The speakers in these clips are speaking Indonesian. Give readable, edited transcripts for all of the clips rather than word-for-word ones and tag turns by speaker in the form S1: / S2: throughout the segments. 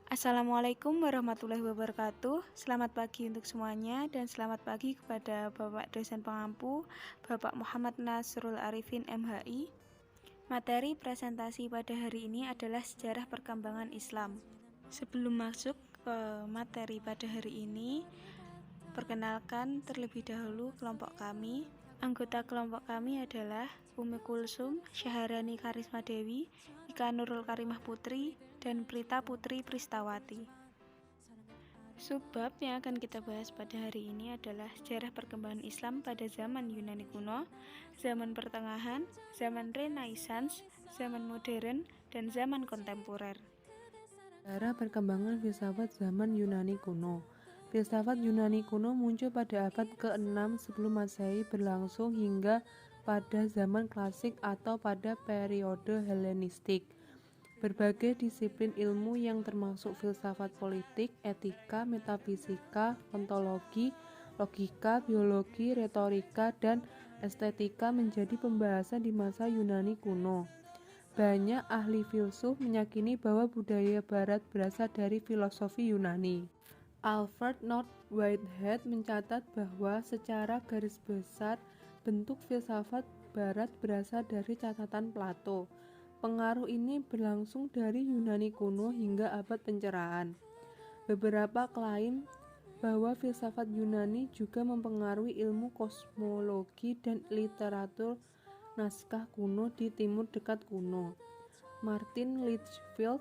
S1: Assalamualaikum warahmatullahi wabarakatuh. Selamat pagi untuk semuanya dan selamat pagi kepada Bapak dosen pengampu, Bapak Muhammad Nasrul Arifin MHI. Materi presentasi pada hari ini adalah sejarah perkembangan Islam. Sebelum masuk ke materi pada hari ini, perkenalkan terlebih dahulu kelompok kami. Anggota kelompok kami adalah Umi Kulsum, Syaharani Karisma Dewi, Ika Nurul Karimah Putri, dan Prita Putri Pristawati. Subbab yang akan kita bahas pada hari ini adalah sejarah perkembangan Islam pada zaman Yunani kuno, zaman pertengahan, zaman Renaissance, zaman modern, dan zaman kontemporer.
S2: Sejarah perkembangan filsafat zaman Yunani kuno. Filsafat Yunani kuno muncul pada abad ke-6 sebelum Masehi berlangsung hingga pada zaman klasik atau pada periode Helenistik. Berbagai disiplin ilmu yang termasuk filsafat politik, etika, metafisika, ontologi, logika, biologi, retorika, dan estetika menjadi pembahasan di masa Yunani kuno. Banyak ahli filsuf meyakini bahwa budaya barat berasal dari filosofi Yunani. Alfred North Whitehead mencatat bahwa secara garis besar bentuk filsafat barat berasal dari catatan Plato. Pengaruh ini berlangsung dari Yunani kuno hingga abad pencerahan. Beberapa klaim bahwa filsafat Yunani juga mempengaruhi ilmu kosmologi dan literatur naskah kuno di Timur Dekat kuno. Martin Litchfield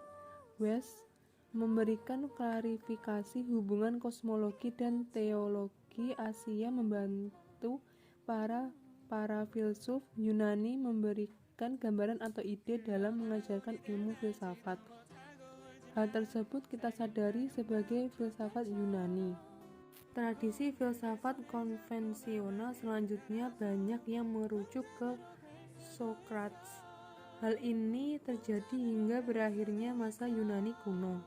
S2: West memberikan klarifikasi hubungan kosmologi dan teologi Asia membantu para filsuf Yunani memberikan gambaran atau ide dalam mengajarkan ilmu filsafat. Hal tersebut kita sadari sebagai filsafat Yunani. Tradisi filsafat konvensional selanjutnya banyak yang merujuk ke Socrates. Hal ini terjadi hingga berakhirnya masa Yunani kuno.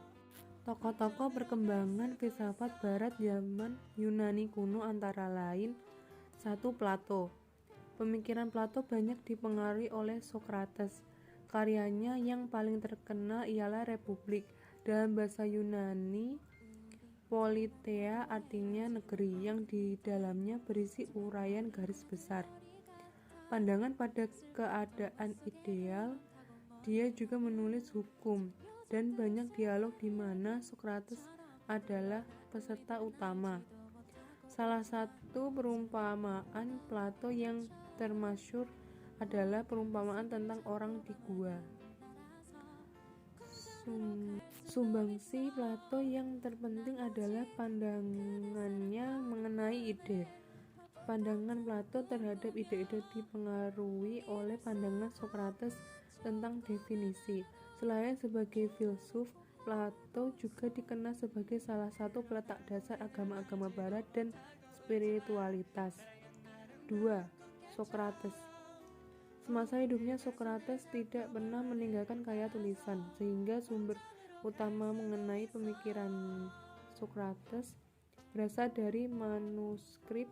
S2: Tokoh-tokoh perkembangan filsafat barat zaman Yunani kuno antara lain 1. Plato. Pemikiran Plato banyak dipengaruhi oleh Socrates. Karyanya yang paling terkenal ialah Republik. Dalam bahasa Yunani, Politeia artinya negeri, yang di dalamnya berisi uraian garis besar. Pandangan pada keadaan ideal. Dia juga menulis hukum dan banyak dialog di mana Socrates adalah peserta utama. Salah satu perumpamaan Plato yang termasyhur adalah perumpamaan tentang orang di gua. Sumbangsi Plato yang terpenting adalah pandangannya mengenai ide. Pandangan Plato terhadap ide-ide dipengaruhi oleh pandangan Socrates tentang definisi. Selain sebagai filsuf, Plato juga dikenal sebagai salah satu peletak dasar agama-agama barat dan spiritualitas. 2. Socrates. Semasa hidupnya Socrates tidak pernah meninggalkan karya tulisan, sehingga sumber utama mengenai pemikiran Socrates berasal dari manuskrip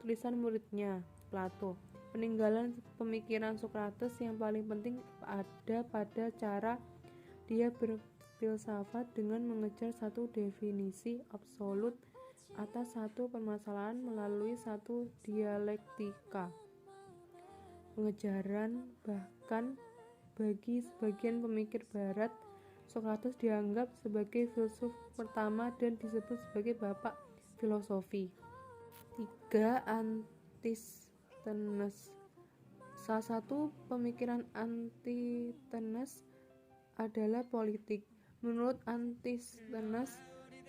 S2: tulisan muridnya, Plato. Peninggalan pemikiran Socrates yang paling penting ada pada cara dia berfilsafat dengan mengejar satu definisi absolut atas satu permasalahan melalui satu dialektika. Pengejaran bahkan bagi sebagian pemikir barat, Socrates dianggap sebagai filsuf pertama dan disebut sebagai bapak filosofi. 3. Antisthenes. Salah satu pemikiran Antisthenes adalah politik. Menurut Antisthenes,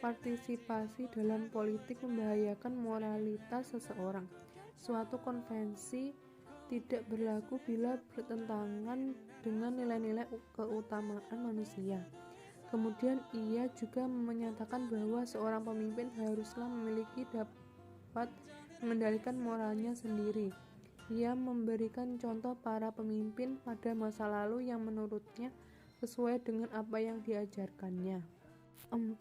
S2: partisipasi dalam politik membahayakan moralitas seseorang. Suatu konvensi tidak berlaku bila bertentangan dengan nilai-nilai keutamaan manusia. Kemudian ia juga menyatakan bahwa seorang pemimpin haruslah memiliki dapat mengendalikan moralnya sendiri. Ia memberikan contoh para pemimpin pada masa lalu yang menurutnya sesuai dengan apa yang diajarkannya. 4.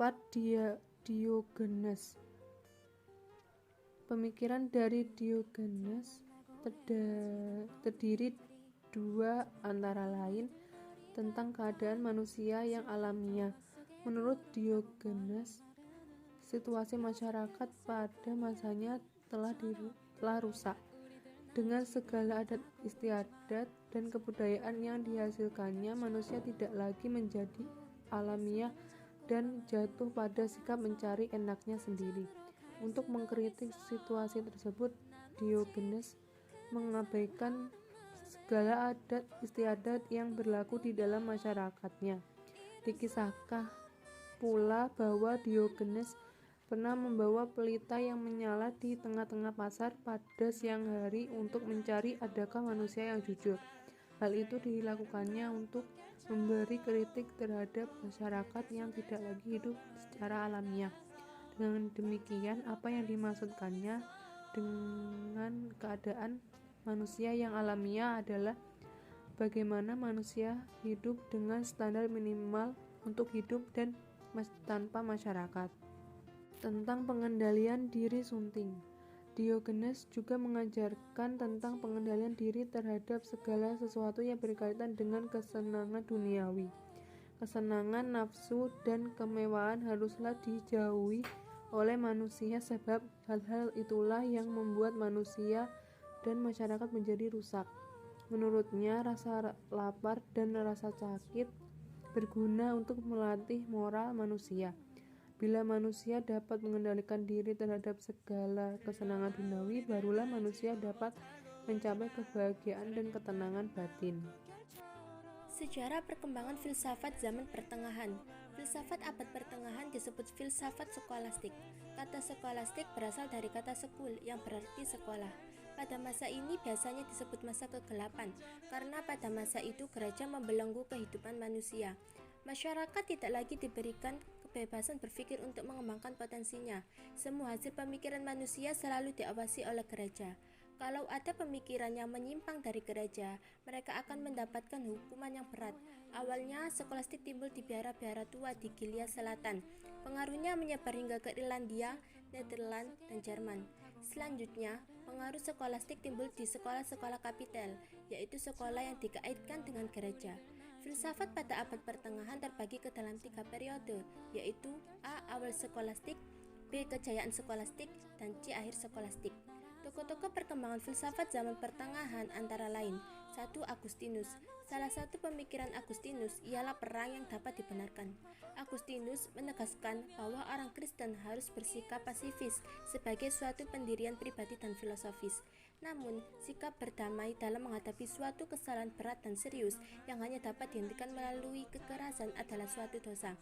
S2: Diogenes. Pemikiran dari Diogenes terdiri dua, antara lain tentang keadaan manusia yang alamiah. Menurut Diogenes, situasi masyarakat pada masanya telah rusak. Dengan segala adat istiadat dan kebudayaan yang dihasilkannya, manusia tidak lagi menjadi alamiah dan jatuh pada sikap mencari enaknya sendiri. Untuk mengkritik situasi tersebut, Diogenes mengabaikan segala adat istiadat yang berlaku di dalam masyarakatnya. Dikisahkan pula bahwa Diogenes pernah membawa pelita yang menyala di tengah-tengah pasar pada siang hari untuk mencari adakah manusia yang jujur. Hal itu dilakukannya untuk memberi kritik terhadap masyarakat yang tidak lagi hidup secara alamiah. Dengan demikian, apa yang dimaksudkannya dengan keadaan manusia yang alamiah adalah bagaimana manusia hidup dengan standar minimal untuk hidup dan tanpa masyarakat. Tentang pengendalian diri sunting, Diogenes juga mengajarkan tentang pengendalian diri terhadap segala sesuatu yang berkaitan dengan kesenangan duniawi. Kesenangan, nafsu, dan kemewahan haruslah dijauhi oleh manusia sebab hal-hal itulah yang membuat manusia dan masyarakat menjadi rusak. Menurutnya, rasa lapar dan rasa sakit berguna untuk melatih moral manusia. Bila manusia dapat mengendalikan diri terhadap segala kesenangan duniawi, barulah manusia dapat mencapai kebahagiaan dan ketenangan batin.
S3: Sejarah perkembangan filsafat zaman pertengahan. Filsafat abad pertengahan disebut filsafat skolastik. Kata skolastik berasal dari kata skul yang berarti sekolah. Pada masa ini biasanya disebut masa kegelapan, karena pada masa itu gereja membelenggu kehidupan manusia. Masyarakat tidak lagi diberikan kebebasan berpikir untuk mengembangkan potensinya. Semua hasil pemikiran manusia selalu diawasi oleh gereja. Kalau ada pemikiran yang menyimpang dari gereja, mereka akan mendapatkan hukuman yang berat. Awalnya, skolastik timbul di biara-biara tua di Gilead Selatan. Pengaruhnya menyebar hingga ke Irlandia, Nederland, dan Jerman. Selanjutnya, pengaruh skolastik timbul di sekolah-sekolah kapital, yaitu sekolah yang dikaitkan dengan gereja. Filsafat pada abad pertengahan terbagi ke dalam 3 periode, yaitu A. Awal skolastik, B. Kejayaan skolastik, dan C. Akhir skolastik. Tokoh-tokoh perkembangan filsafat zaman pertengahan antara lain 1. Agustinus. Salah satu pemikiran Agustinus ialah perang yang dapat dibenarkan. Agustinus menegaskan bahwa orang Kristen harus bersikap pasifis sebagai suatu pendirian pribadi dan filosofis. Namun, sikap berdamai dalam menghadapi suatu kesalahan berat dan serius yang hanya dapat dihentikan melalui kekerasan adalah suatu dosa.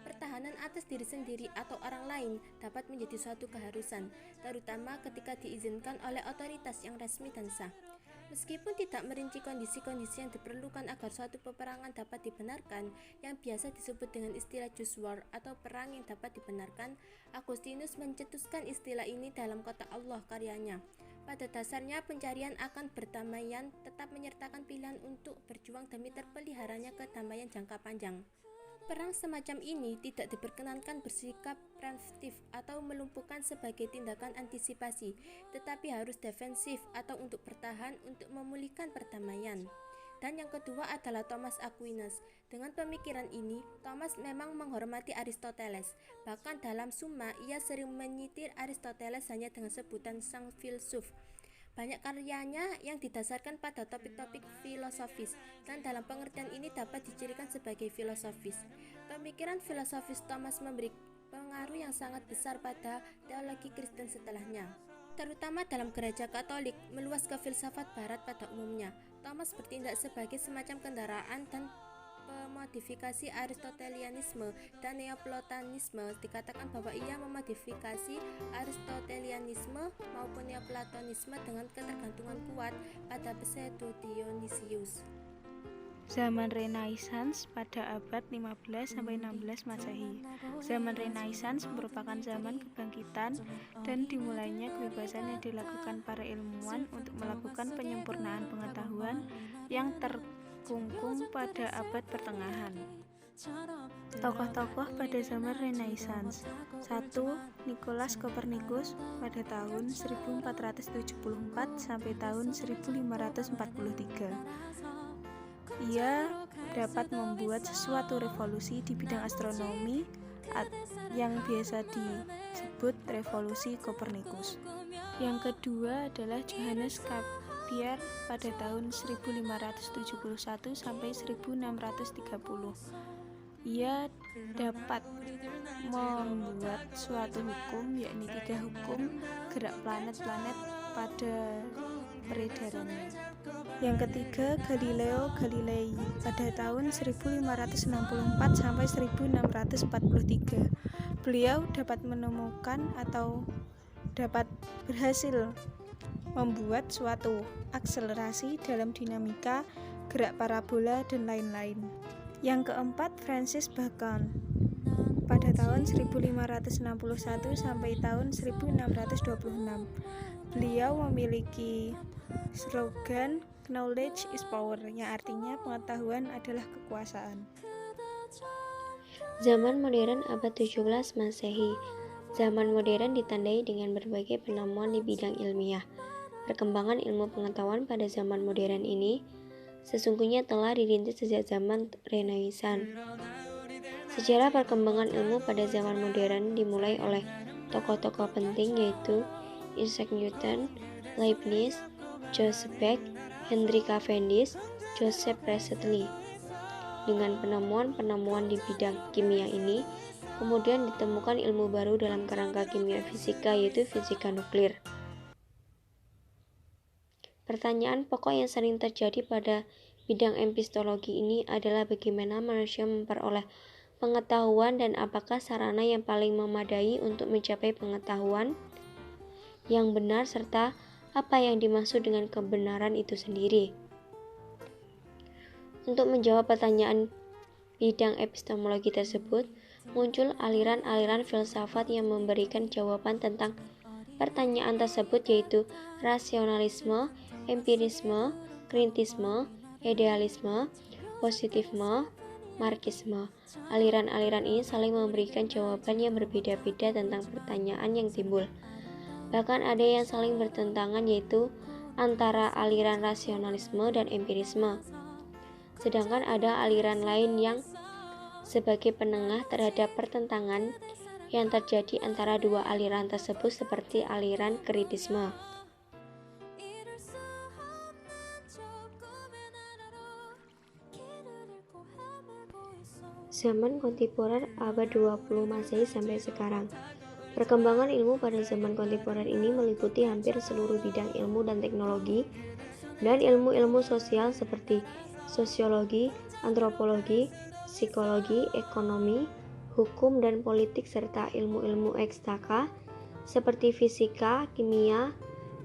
S3: Pertahanan atas diri sendiri atau orang lain dapat menjadi suatu keharusan, terutama ketika diizinkan oleh otoritas yang resmi dan sah. Meskipun tidak merinci kondisi-kondisi yang diperlukan agar suatu peperangan dapat dibenarkan, yang biasa disebut dengan istilah just war atau perang yang dapat dibenarkan, Agustinus mencetuskan istilah ini dalam Kota Allah karyanya. Pada dasarnya, pencarian akan perdamaian tetap menyertakan pilihan untuk berjuang demi terpeliharanya kedamaian jangka panjang. Perang semacam ini tidak diperkenankan bersikap preventif atau melumpuhkan sebagai tindakan antisipasi, tetapi harus defensif atau untuk bertahan untuk memulihkan perdamaian. Dan yang kedua adalah Thomas Aquinas. Dengan pemikiran ini, Thomas memang menghormati Aristoteles. Bahkan dalam Summa, ia sering menyitir Aristoteles hanya dengan sebutan sang filsuf. Banyak karyanya yang didasarkan pada topik-topik filosofis, dan dalam pengertian ini dapat dicirikan sebagai filosofis. Pemikiran filosofis Thomas memberi pengaruh yang sangat besar pada teologi Kristen setelahnya, terutama dalam gereja Katolik, meluas ke filsafat Barat pada umumnya. Thomas bertindak sebagai semacam kendaraan dan pemodifikasi Aristotelianisme dan Neoplatonisme. Dikatakan bahwa ia memodifikasi Aristotelianisme maupun Neoplatonisme dengan ketergantungan kuat pada Pseudo-Dionysius.
S1: Zaman Renaissance pada abad 15-16 Masehi. Zaman Renaissance merupakan zaman kebangkitan dan dimulainya kebebasan yang dilakukan para ilmuwan untuk melakukan penyempurnaan pengetahuan yang terkungkung pada abad pertengahan. Tokoh-tokoh pada zaman Renaissance. 1. Nicolaus Copernicus pada tahun 1474 sampai tahun 1543. Ia dapat membuat sesuatu revolusi di bidang astronomi yang biasa disebut revolusi Kopernikus. Yang kedua adalah Johannes Capier pada tahun 1571 sampai 1630. Ia dapat membuat suatu hukum, yakni 3 hukum gerak planet-planet pada peredarannya. Yang ketiga, Galileo Galilei pada tahun 1564 sampai 1643. Beliau dapat menemukan atau dapat berhasil membuat suatu akselerasi dalam dinamika, gerak parabola, dan lain-lain. Yang keempat, Francis Bacon pada tahun 1561 sampai tahun 1626. Beliau memiliki slogan Knowledge is power, yang artinya pengetahuan adalah kekuasaan.
S4: Zaman modern abad 17 Masehi. Zaman modern ditandai dengan berbagai penemuan di bidang ilmiah. Perkembangan ilmu pengetahuan pada zaman modern ini sesungguhnya telah dirintis sejak zaman Renaissance. Sejarah perkembangan ilmu pada zaman modern dimulai oleh tokoh-tokoh penting yaitu Isaac Newton, Leibniz, Joseph Beck, Henry Cavendish, Joseph Priestley. Dengan penemuan-penemuan di bidang kimia ini, kemudian ditemukan ilmu baru dalam kerangka kimia fisika, yaitu fisika nuklir. Pertanyaan pokok yang sering terjadi pada bidang epistologi ini adalah bagaimana manusia memperoleh pengetahuan dan apakah sarana yang paling memadai untuk mencapai pengetahuan yang benar serta apa yang dimaksud dengan kebenaran itu sendiri. Untuk menjawab pertanyaan bidang epistemologi tersebut, muncul aliran-aliran filsafat yang memberikan jawaban tentang pertanyaan tersebut, yaitu rasionalisme, empirisme, kritisme, idealisme, positivisme, marxisme. Aliran-aliran ini saling memberikan jawaban yang berbeda-beda tentang pertanyaan yang timbul. Bahkan ada yang saling bertentangan, yaitu antara aliran rasionalisme dan empirisme. Sedangkan ada aliran lain yang sebagai penengah terhadap pertentangan yang terjadi antara dua aliran tersebut, seperti aliran kritisme. Zaman kontemporer abad 20 Masehi sampai sekarang. Perkembangan ilmu pada zaman kontemporer ini meliputi hampir seluruh bidang ilmu dan teknologi dan ilmu-ilmu sosial seperti sosiologi, antropologi, psikologi, ekonomi, hukum dan politik, serta ilmu-ilmu ekstaka seperti fisika, kimia,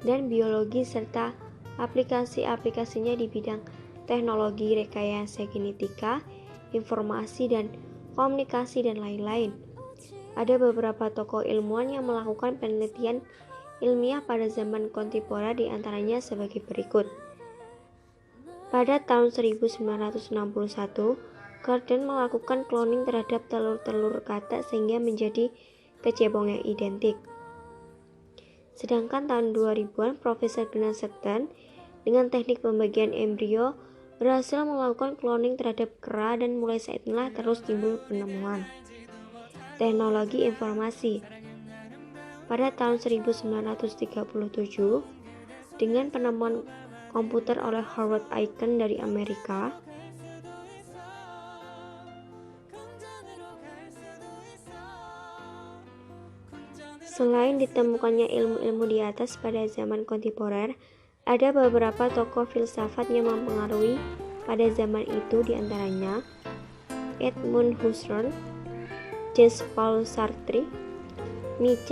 S4: dan biologi, serta aplikasi-aplikasinya di bidang teknologi, rekayasa genetika, informasi dan komunikasi, dan lain-lain. Ada beberapa tokoh ilmuwan yang melakukan penelitian ilmiah pada zaman kontemporer, di antaranya sebagai berikut. Pada tahun 1961, Gordon melakukan cloning terhadap telur-telur katak sehingga menjadi kecebong yang identik. Sedangkan tahun 2000-an, Profesor Glenn Sutton dengan teknik pembagian embrio berhasil melakukan cloning terhadap kera, dan mulai saat inilah terus timbul penemuan. Teknologi informasi. Pada tahun 1937, dengan penemuan komputer oleh Howard Aiken dari Amerika, selain ditemukannya ilmu-ilmu di atas pada zaman kontemporer, ada beberapa tokoh filsafat yang mempengaruhi pada zaman itu, di antaranya Edmund Husserl, Jean-Paul Sartre, Michel